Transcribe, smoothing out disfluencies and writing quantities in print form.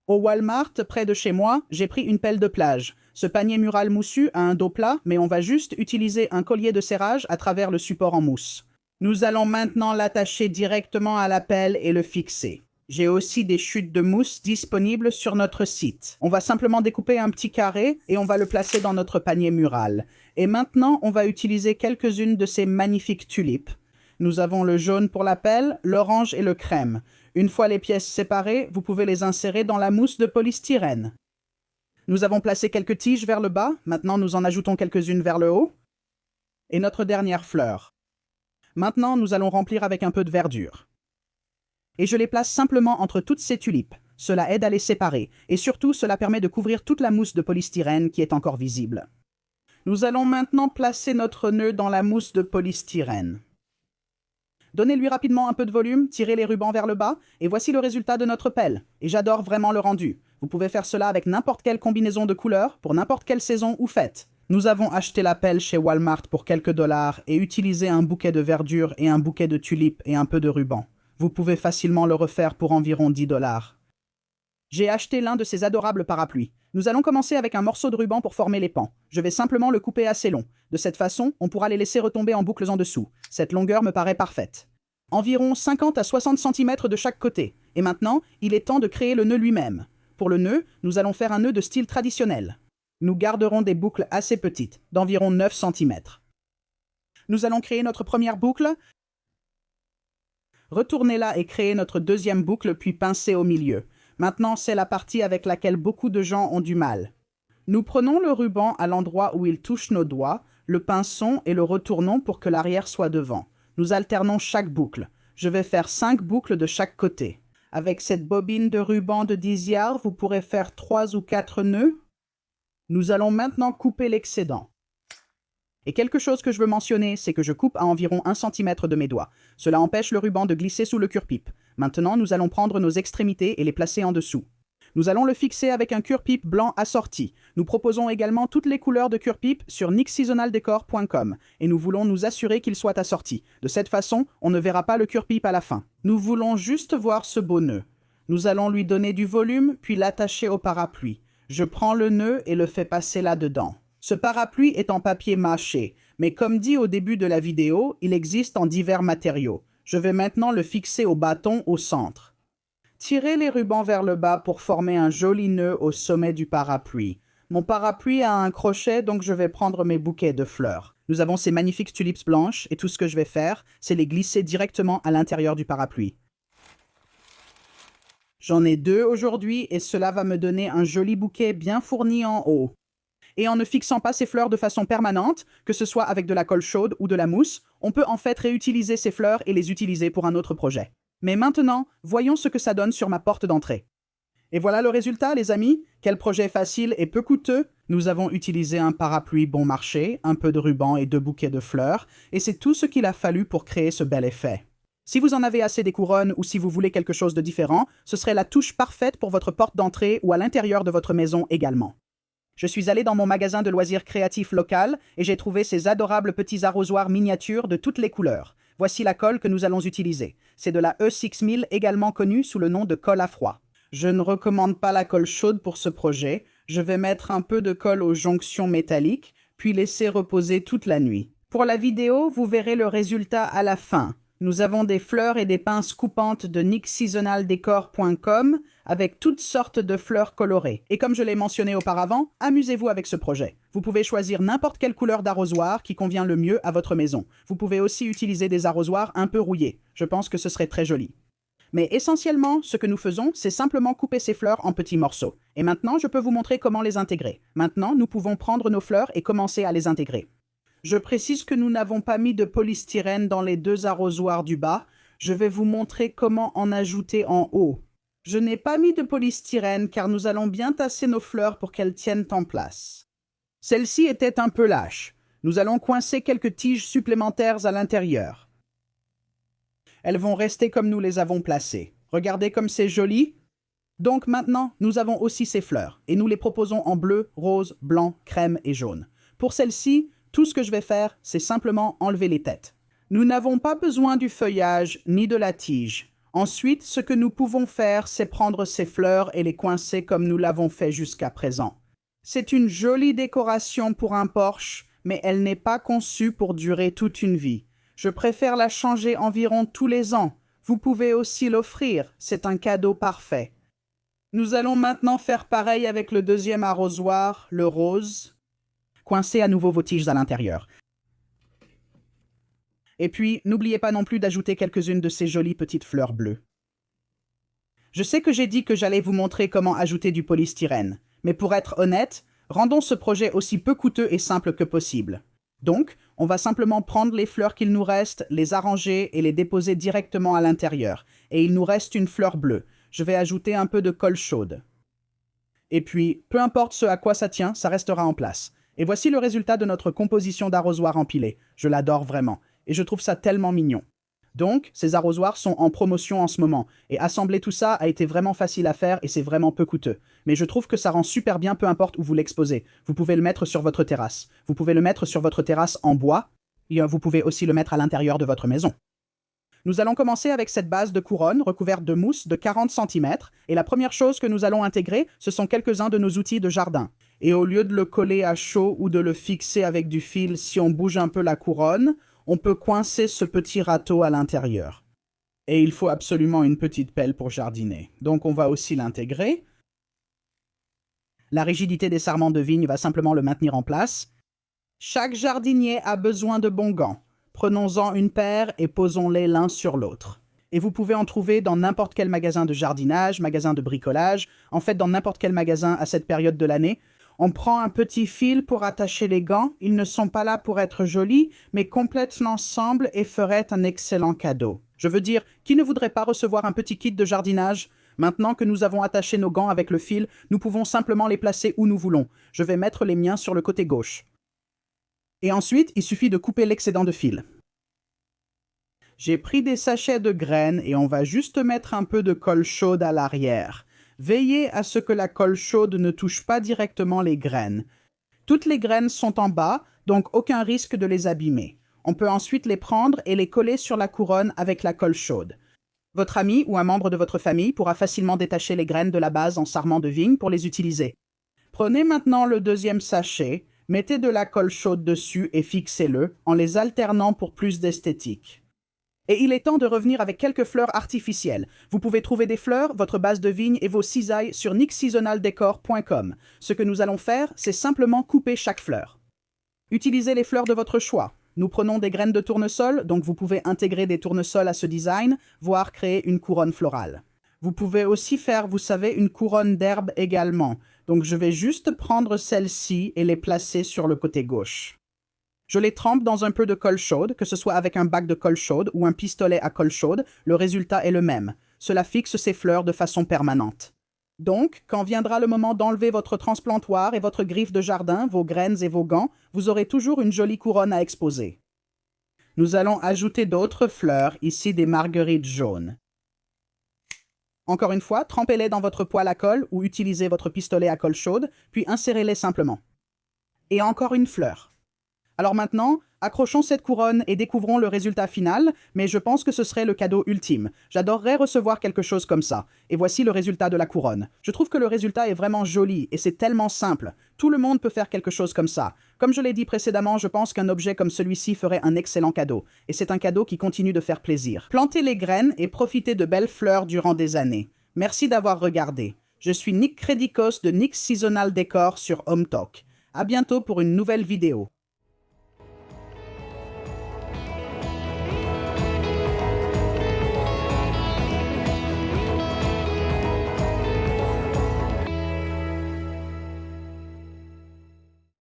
Au Walmart, près de chez moi, j'ai pris une pelle de plage. Ce panier mural moussu a un dos plat, mais on va juste utiliser un collier de serrage à travers le support en mousse. Nous allons maintenant l'attacher directement à la pelle et le fixer. J'ai aussi des chutes de mousse disponibles sur notre site. On va simplement découper un petit carré et on va le placer dans notre panier mural. Et maintenant, on va utiliser quelques-unes de ces magnifiques tulipes. Nous avons le jaune pour la pelle, l'orange et le crème. Une fois les pièces séparées, vous pouvez les insérer dans la mousse de polystyrène. Nous avons placé quelques tiges vers le bas, maintenant nous en ajoutons quelques-unes vers le haut. Et notre dernière fleur. Maintenant, nous allons remplir avec un peu de verdure. Et je les place simplement entre toutes ces tulipes. Cela aide à les séparer, et surtout cela permet de couvrir toute la mousse de polystyrène qui est encore visible. Nous allons maintenant placer notre nœud dans la mousse de polystyrène. Donnez-lui rapidement un peu de volume, tirez les rubans vers le bas, et voici le résultat de notre pelle. Et j'adore vraiment le rendu. Vous pouvez faire cela avec n'importe quelle combinaison de couleurs, pour n'importe quelle saison ou fête. Nous avons acheté la pelle chez Walmart pour quelques dollars et utilisé un bouquet de verdure et un bouquet de tulipes et un peu de ruban. Vous pouvez facilement le refaire pour environ 10 dollars. J'ai acheté l'un de ces adorables parapluies. Nous allons commencer avec un morceau de ruban pour former les pans. Je vais simplement le couper assez long. De cette façon, on pourra les laisser retomber en boucles en dessous. Cette longueur me paraît parfaite. Environ 50 à 60 cm de chaque côté. Et maintenant, il est temps de créer le nœud lui-même. Pour le nœud, nous allons faire un nœud de style traditionnel. Nous garderons des boucles assez petites, d'environ 9 cm. Nous allons créer notre première boucle. Retournez-la et créez notre deuxième boucle, puis pincez au milieu. Maintenant, c'est la partie avec laquelle beaucoup de gens ont du mal. Nous prenons le ruban à l'endroit où il touche nos doigts, le pinçons et le retournons pour que l'arrière soit devant. Nous alternons chaque boucle. Je vais faire 5 boucles de chaque côté. Avec cette bobine de ruban de 10 yards, vous pourrez faire 3 ou 4 nœuds. Nous allons maintenant couper l'excédent. Et quelque chose que je veux mentionner, c'est que je coupe à environ 1 cm de mes doigts. Cela empêche le ruban de glisser sous le cure-pipe. Maintenant, nous allons prendre nos extrémités et les placer en dessous. Nous allons le fixer avec un cure-pipe blanc assorti. Nous proposons également toutes les couleurs de cure-pipe sur nickseasonaldecor.com et nous voulons nous assurer qu'il soit assorti. De cette façon, on ne verra pas le cure-pipe à la fin. Nous voulons juste voir ce beau nœud. Nous allons lui donner du volume, puis l'attacher au parapluie. Je prends le nœud et le fais passer là-dedans. Ce parapluie est en papier mâché, mais comme dit au début de la vidéo, il existe en divers matériaux. Je vais maintenant le fixer au bâton au centre. Tirez les rubans vers le bas pour former un joli nœud au sommet du parapluie. Mon parapluie a un crochet, donc je vais prendre mes bouquets de fleurs. Nous avons ces magnifiques tulipes blanches, et tout ce que je vais faire, c'est les glisser directement à l'intérieur du parapluie. J'en ai 2 aujourd'hui, et cela va me donner un joli bouquet bien fourni en haut. Et en ne fixant pas ces fleurs de façon permanente, que ce soit avec de la colle chaude ou de la mousse, on peut en fait réutiliser ces fleurs et les utiliser pour un autre projet. Mais maintenant, voyons ce que ça donne sur ma porte d'entrée. Et voilà le résultat, les amis. Quel projet facile et peu coûteux. Nous avons utilisé un parapluie bon marché, un peu de ruban et 2 bouquets de fleurs, et c'est tout ce qu'il a fallu pour créer ce bel effet. Si vous en avez assez des couronnes ou si vous voulez quelque chose de différent, ce serait la touche parfaite pour votre porte d'entrée ou à l'intérieur de votre maison également. Je suis allé dans mon magasin de loisirs créatifs local et j'ai trouvé ces adorables petits arrosoirs miniatures de toutes les couleurs. Voici la colle que nous allons utiliser. C'est de la E6000, également connue sous le nom de colle à froid. Je ne recommande pas la colle chaude pour ce projet. Je vais mettre un peu de colle aux jonctions métalliques, puis laisser reposer toute la nuit. Pour la vidéo, vous verrez le résultat à la fin. Nous avons des fleurs et des pinces coupantes de nickseasonaldecor.com avec toutes sortes de fleurs colorées. Et comme je l'ai mentionné auparavant, amusez-vous avec ce projet. Vous pouvez choisir n'importe quelle couleur d'arrosoir qui convient le mieux à votre maison. Vous pouvez aussi utiliser des arrosoirs un peu rouillés. Je pense que ce serait très joli. Mais essentiellement, ce que nous faisons, c'est simplement couper ces fleurs en petits morceaux. Et maintenant, je peux vous montrer comment les intégrer. Maintenant, nous pouvons prendre nos fleurs et commencer à les intégrer. Je précise que nous n'avons pas mis de polystyrène dans les 2 arrosoirs du bas. Je vais vous montrer comment en ajouter en haut. Je n'ai pas mis de polystyrène car nous allons bien tasser nos fleurs pour qu'elles tiennent en place. Celle-ci était un peu lâche. Nous allons coincer quelques tiges supplémentaires à l'intérieur. Elles vont rester comme nous les avons placées. Regardez comme c'est joli. Donc maintenant, nous avons aussi ces fleurs et nous les proposons en bleu, rose, blanc, crème et jaune. Pour celle-ci, tout ce que je vais faire, c'est simplement enlever les têtes. Nous n'avons pas besoin du feuillage ni de la tige. Ensuite, ce que nous pouvons faire, c'est prendre ces fleurs et les coincer comme nous l'avons fait jusqu'à présent. C'est une jolie décoration pour un porche, mais elle n'est pas conçue pour durer toute une vie. Je préfère la changer environ tous les ans. Vous pouvez aussi l'offrir, c'est un cadeau parfait. Nous allons maintenant faire pareil avec le deuxième arrosoir, le rose. Coincez à nouveau vos tiges à l'intérieur. Et puis, n'oubliez pas non plus d'ajouter quelques-unes de ces jolies petites fleurs bleues. Je sais que j'ai dit que j'allais vous montrer comment ajouter du polystyrène, mais pour être honnête, rendons ce projet aussi peu coûteux et simple que possible. Donc, on va simplement prendre les fleurs qu'il nous reste, les arranger et les déposer directement à l'intérieur. Et il nous reste une fleur bleue. Je vais ajouter un peu de colle chaude. Et puis, peu importe ce à quoi ça tient, ça restera en place. Et voici le résultat de notre composition d'arrosoir empilé. Je l'adore vraiment. Et je trouve ça tellement mignon. Donc, ces arrosoirs sont en promotion en ce moment, et assembler tout ça a été vraiment facile à faire et c'est vraiment peu coûteux. Mais je trouve que ça rend super bien peu importe où vous l'exposez. Vous pouvez le mettre sur votre terrasse. Vous pouvez le mettre sur votre terrasse en bois, et vous pouvez aussi le mettre à l'intérieur de votre maison. Nous allons commencer avec cette base de couronne recouverte de mousse de 40 cm, et la première chose que nous allons intégrer, ce sont quelques-uns de nos outils de jardin. Et au lieu de le coller à chaud ou de le fixer avec du fil, si on bouge un peu la couronne, on peut coincer ce petit râteau à l'intérieur. Et il faut absolument une petite pelle pour jardiner. Donc on va aussi l'intégrer. La rigidité des sarments de vigne va simplement le maintenir en place. Chaque jardinier a besoin de bons gants. Prenons-en une paire et posons-les l'un sur l'autre. Et vous pouvez en trouver dans n'importe quel magasin de jardinage, magasin de bricolage, en fait dans n'importe quel magasin à cette période de l'année. On prend un petit fil pour attacher les gants. Ils ne sont pas là pour être jolis, mais complètent l'ensemble et feraient un excellent cadeau. Je veux dire, qui ne voudrait pas recevoir un petit kit de jardinage? Maintenant que nous avons attaché nos gants avec le fil, nous pouvons simplement les placer où nous voulons. Je vais mettre les miens sur le côté gauche. Et ensuite, il suffit de couper l'excédent de fil. J'ai pris des sachets de graines et on va juste mettre un peu de colle chaude à l'arrière. Veillez à ce que la colle chaude ne touche pas directement les graines. Toutes les graines sont en bas, donc aucun risque de les abîmer. On peut ensuite les prendre et les coller sur la couronne avec la colle chaude. Votre ami ou un membre de votre famille pourra facilement détacher les graines de la base en sarment de vigne pour les utiliser. Prenez maintenant le deuxième sachet, mettez de la colle chaude dessus et fixez-le en les alternant pour plus d'esthétique. Et il est temps de revenir avec quelques fleurs artificielles. Vous pouvez trouver des fleurs, votre base de vigne et vos cisailles sur nixseasonaldecor.com. Ce que nous allons faire, c'est simplement couper chaque fleur. Utilisez les fleurs de votre choix. Nous prenons des graines de tournesol, donc vous pouvez intégrer des tournesols à ce design, voire créer une couronne florale. Vous pouvez aussi faire, vous savez, une couronne d'herbe également. Donc je vais juste prendre celle-ci et les placer sur le côté gauche. Je les trempe dans un peu de colle chaude, que ce soit avec un bac de colle chaude ou un pistolet à colle chaude, le résultat est le même. Cela fixe ces fleurs de façon permanente. Donc, quand viendra le moment d'enlever votre transplantoir et votre griffe de jardin, vos graines et vos gants, vous aurez toujours une jolie couronne à exposer. Nous allons ajouter d'autres fleurs, ici des marguerites jaunes. Encore une fois, trempez-les dans votre poêle à colle ou utilisez votre pistolet à colle chaude, puis insérez-les simplement. Et encore une fleur. Alors maintenant, accrochons cette couronne et découvrons le résultat final, mais je pense que ce serait le cadeau ultime. J'adorerais recevoir quelque chose comme ça. Et voici le résultat de la couronne. Je trouve que le résultat est vraiment joli et c'est tellement simple. Tout le monde peut faire quelque chose comme ça. Comme je l'ai dit précédemment, je pense qu'un objet comme celui-ci ferait un excellent cadeau. Et c'est un cadeau qui continue de faire plaisir. Plantez les graines et profitez de belles fleurs durant des années. Merci d'avoir regardé. Je suis Nick Crédicos de Nick Seasonal Decor sur Home Talk. À bientôt pour une nouvelle vidéo.